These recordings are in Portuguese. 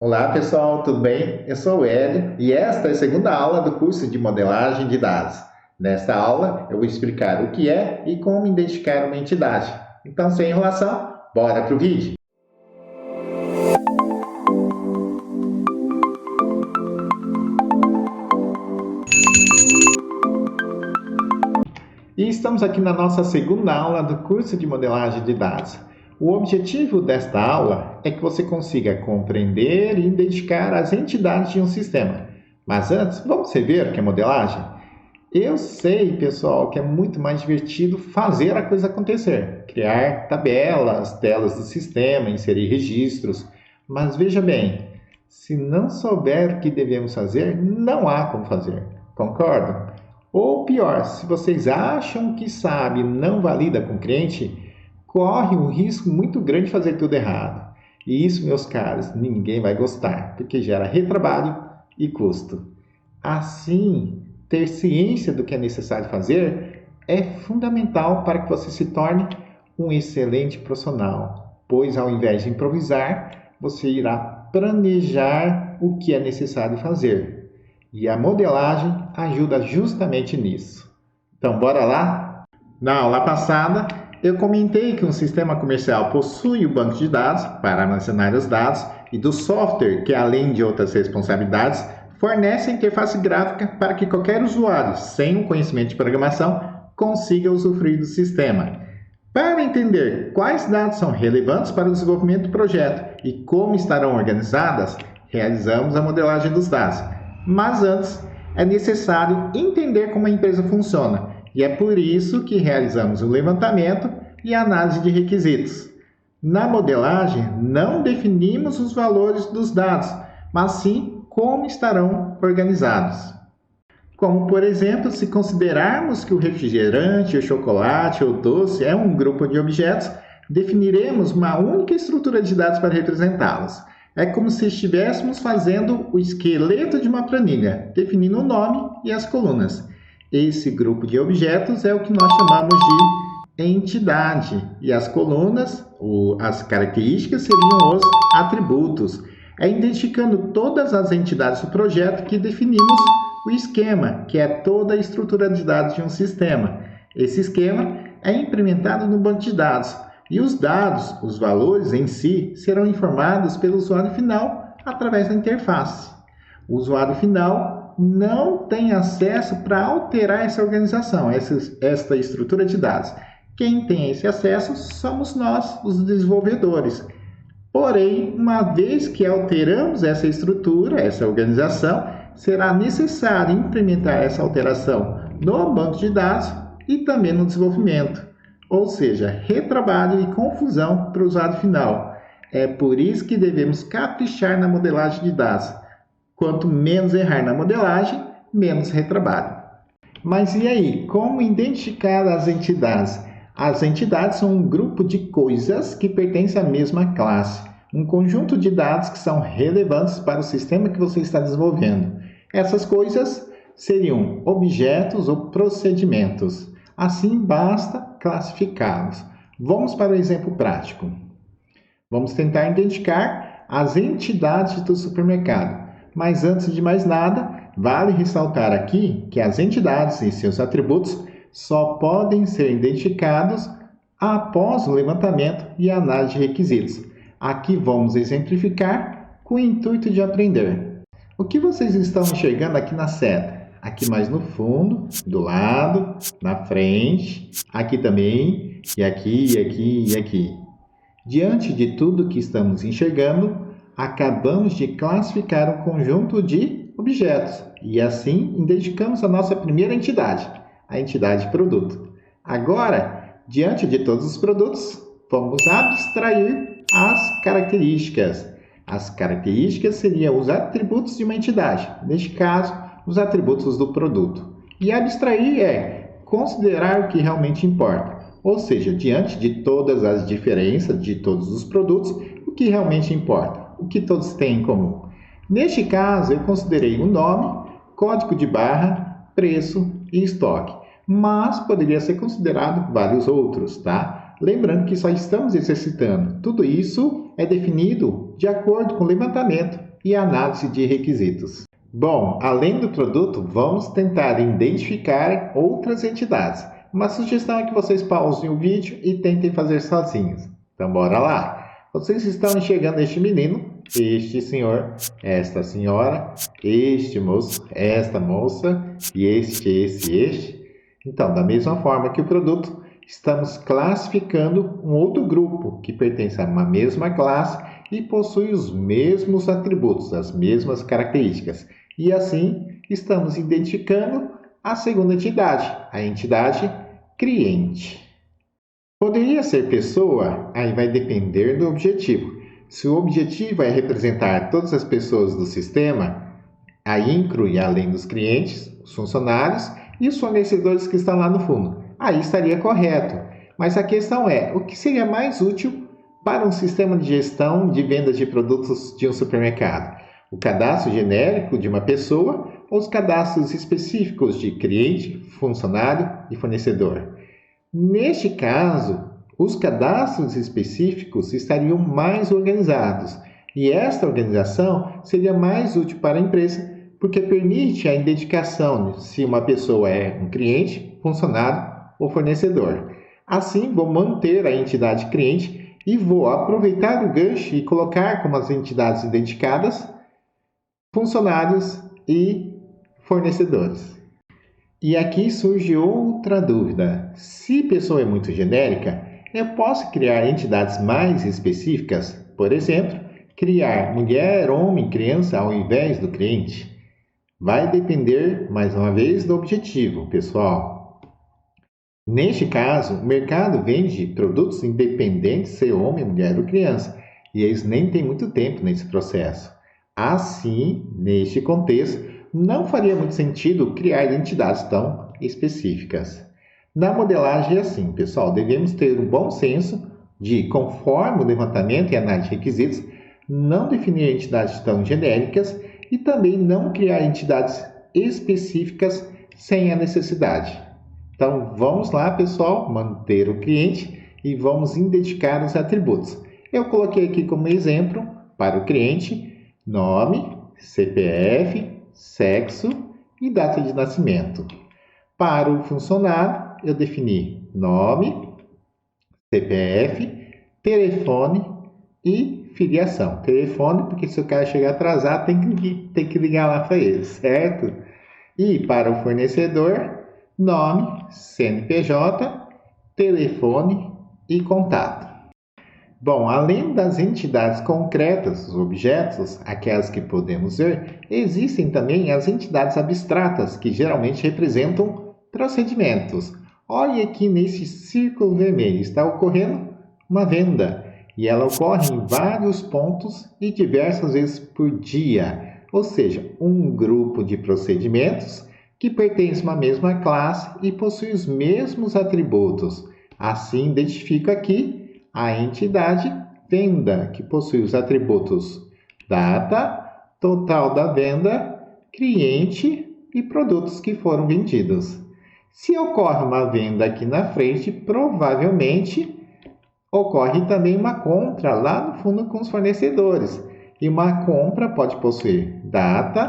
Olá pessoal, tudo bem? Eu sou o Hélio e esta é a segunda aula do curso de modelagem de dados. Nesta aula eu vou explicar o que é e como identificar uma entidade. Então, sem enrolação, bora para o vídeo! E estamos aqui na nossa segunda aula do curso de modelagem de dados. O objetivo desta aula é que você consiga compreender e identificar as entidades de um sistema. Mas antes, vamos ver o que é modelagem? Eu sei, pessoal, que é muito mais divertido fazer a coisa acontecer, criar tabelas, telas do sistema, inserir registros. Mas veja bem, se não souber o que devemos fazer, não há como fazer. Concordam? Ou pior, se vocês acham que sabe e não valida com o cliente, corre um risco muito grande de fazer tudo errado. E isso, meus caros, ninguém vai gostar, porque gera retrabalho e custo. Assim, ter ciência do que é necessário fazer é fundamental para que você se torne um excelente profissional, pois ao invés de improvisar, você irá planejar o que é necessário fazer. E a modelagem ajuda justamente nisso. Então, bora lá? Na aula passada, eu comentei que um sistema comercial possui o banco de dados para armazenar os dados e do software que, além de outras responsabilidades, fornece a interface gráfica para que qualquer usuário sem um conhecimento de programação consiga usufruir do sistema. Para entender quais dados são relevantes para o desenvolvimento do projeto e como estarão organizadas, realizamos a modelagem dos dados. Mas antes, é necessário entender como a empresa funciona, e é por isso que realizamos o levantamento e a análise de requisitos. Na modelagem, não definimos os valores dos dados, mas sim como estarão organizados. Como, por exemplo, se considerarmos que o refrigerante, o chocolate ou o doce é um grupo de objetos, definiremos uma única estrutura de dados para representá-los. É como se estivéssemos fazendo o esqueleto de uma planilha, definindo o nome e as colunas. Esse grupo de objetos é o que nós chamamos de entidade, e as colunas, as características, seriam os atributos. É identificando todas as entidades do projeto que definimos o esquema, que é toda a estrutura de dados de um sistema. Esse esquema é implementado no banco de dados, e os dados, os valores em si, serão informados pelo usuário final através da interface. O usuário final não tem acesso para alterar essa organização, esta estrutura de dados. Quem tem esse acesso somos nós, os desenvolvedores. Porém, uma vez que alteramos essa estrutura, essa organização, será necessário implementar essa alteração no banco de dados e também no desenvolvimento. Ou seja, retrabalho e confusão para o usuário final. É por isso que devemos caprichar na modelagem de dados. Quanto menos errar na modelagem, menos retrabalho. Mas e aí, como identificar as entidades? As entidades são um grupo de coisas que pertencem à mesma classe, um conjunto de dados que são relevantes para o sistema que você está desenvolvendo. Essas coisas seriam objetos ou procedimentos. Assim, basta classificá-los. Vamos para o exemplo prático. Vamos tentar identificar as entidades do supermercado. Mas antes de mais nada, vale ressaltar aqui que as entidades e seus atributos só podem ser identificados após o levantamento e análise de requisitos. Aqui vamos exemplificar com o intuito de aprender. O que vocês estão enxergando aqui na seta? Aqui mais no fundo, do lado, na frente, aqui também, e aqui, e aqui, e aqui. Diante de tudo que estamos enxergando, acabamos de classificar um conjunto de objetos e assim identificamos a nossa primeira entidade, a entidade produto. Agora, diante de todos os produtos, vamos abstrair as características. As características seriam os atributos de uma entidade, neste caso, os atributos do produto. E abstrair é considerar o que realmente importa, ou seja, diante de todas as diferenças de todos os produtos, o que realmente importa, o que todos têm em comum. Neste caso, eu considerei o nome, código de barra, preço e estoque, mas poderia ser considerado vários outros, tá? Lembrando que só estamos exercitando. Tudo isso é definido de acordo com o levantamento e análise de requisitos. Bom, além do produto, vamos tentar identificar outras entidades. Uma sugestão é que vocês pausem o vídeo e tentem fazer sozinhos. Então, bora lá! Vocês estão enxergando este menino, este senhor, esta senhora, este moço, esta moça, e este. Então, da mesma forma que o produto, estamos classificando um outro grupo que pertence a uma mesma classe e possui os mesmos atributos, as mesmas características. E assim, estamos identificando a segunda entidade, a entidade cliente. Poderia ser pessoa? Aí vai depender do objetivo. Se o objetivo é representar todas as pessoas do sistema, aí inclui, além dos clientes, os funcionários e os fornecedores que estão lá no fundo. Aí estaria correto. Mas a questão é, o que seria mais útil para um sistema de gestão de vendas de produtos de um supermercado? O cadastro genérico de uma pessoa ou os cadastros específicos de cliente, funcionário e fornecedor? Neste caso, os cadastros específicos estariam mais organizados e esta organização seria mais útil para a empresa porque permite a identificação se uma pessoa é um cliente, funcionário ou fornecedor. Assim, vou manter a entidade cliente e vou aproveitar o gancho e colocar como as entidades identificadas funcionários e fornecedores. E aqui surge outra dúvida. Se pessoa é muito genérica, eu posso criar entidades mais específicas? Por exemplo, criar mulher, homem, criança ao invés do cliente? Vai depender, mais uma vez, do objetivo, pessoal. Neste caso, o mercado vende produtos independentes se homem, mulher ou criança, e eles nem têm muito tempo nesse processo. Assim, neste contexto, não faria muito sentido criar entidades tão específicas. Na modelagem é assim, pessoal, devemos ter um bom senso de, conforme o levantamento e análise de requisitos, não definir entidades tão genéricas e também não criar entidades específicas sem a necessidade. Então, vamos lá, pessoal, manter o cliente e vamos identificar os atributos. Eu coloquei aqui como exemplo, para o cliente, nome, CPF, sexo e data de nascimento. Para o funcionário, eu defini nome, CPF, telefone e filiação. Telefone, porque se o cara chegar atrasado, tem que ligar lá para ele, certo? E para o fornecedor, nome, CNPJ, telefone e contato. Bom, além das entidades concretas, os objetos, aquelas que podemos ver, existem também as entidades abstratas, que geralmente representam procedimentos. Olhe aqui nesse círculo vermelho, está ocorrendo uma venda, e ela ocorre em vários pontos e diversas vezes por dia, ou seja, um grupo de procedimentos que pertence a uma mesma classe e possui os mesmos atributos. Assim, identifico aqui a entidade venda, que possui os atributos data, total da venda, cliente e produtos que foram vendidos. Se ocorre uma venda aqui na frente, provavelmente ocorre também uma compra lá no fundo com os fornecedores. E uma compra pode possuir data,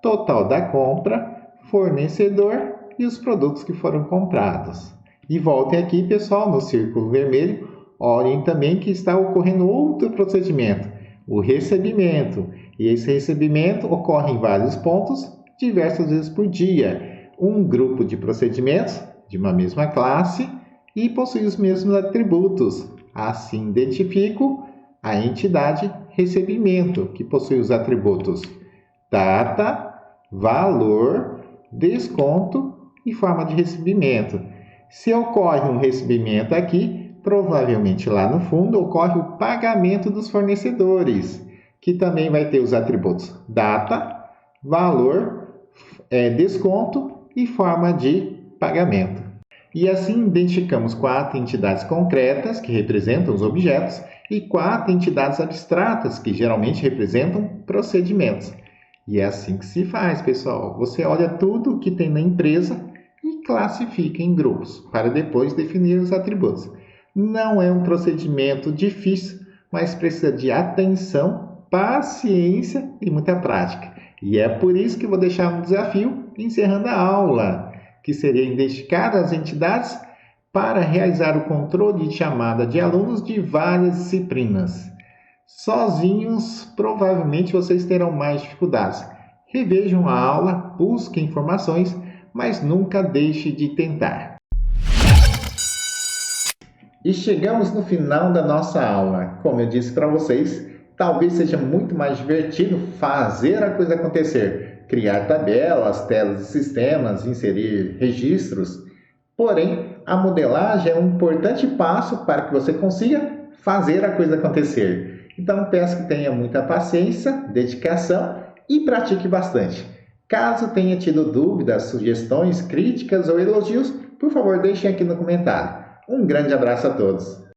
total da compra, fornecedor e os produtos que foram comprados. E voltem aqui, pessoal, no círculo vermelho. Olhem também que está ocorrendo outro procedimento, o recebimento. E esse recebimento ocorre em vários pontos, diversas vezes por dia. Um grupo de procedimentos de uma mesma classe e possui os mesmos atributos. Assim, identifico a entidade recebimento, que possui os atributos data, valor, desconto e forma de recebimento. Se ocorre um recebimento aqui, provavelmente lá no fundo ocorre o pagamento dos fornecedores, que também vai ter os atributos data, valor, desconto e forma de pagamento. E assim identificamos 4 entidades concretas que representam os objetos e 4 entidades abstratas que geralmente representam procedimentos. E é assim que se faz, pessoal. Você olha tudo o que tem na empresa e classifica em grupos para depois definir os atributos. Não é um procedimento difícil, mas precisa de atenção, paciência e muita prática. E é por isso que vou deixar um desafio encerrando a aula, que seria identificar as entidades para realizar o controle de chamada de alunos de várias disciplinas. Sozinhos, provavelmente vocês terão mais dificuldades. Revejam a aula, busquem informações, mas nunca deixe de tentar. E chegamos no final da nossa aula. Como eu disse para vocês, talvez seja muito mais divertido fazer a coisa acontecer, criar tabelas, telas de sistemas, inserir registros. Porém, a modelagem é um importante passo para que você consiga fazer a coisa acontecer. Então, peço que tenha muita paciência, dedicação e pratique bastante. Caso tenha tido dúvidas, sugestões, críticas ou elogios, por favor, deixem aqui no comentário. Um grande abraço a todos!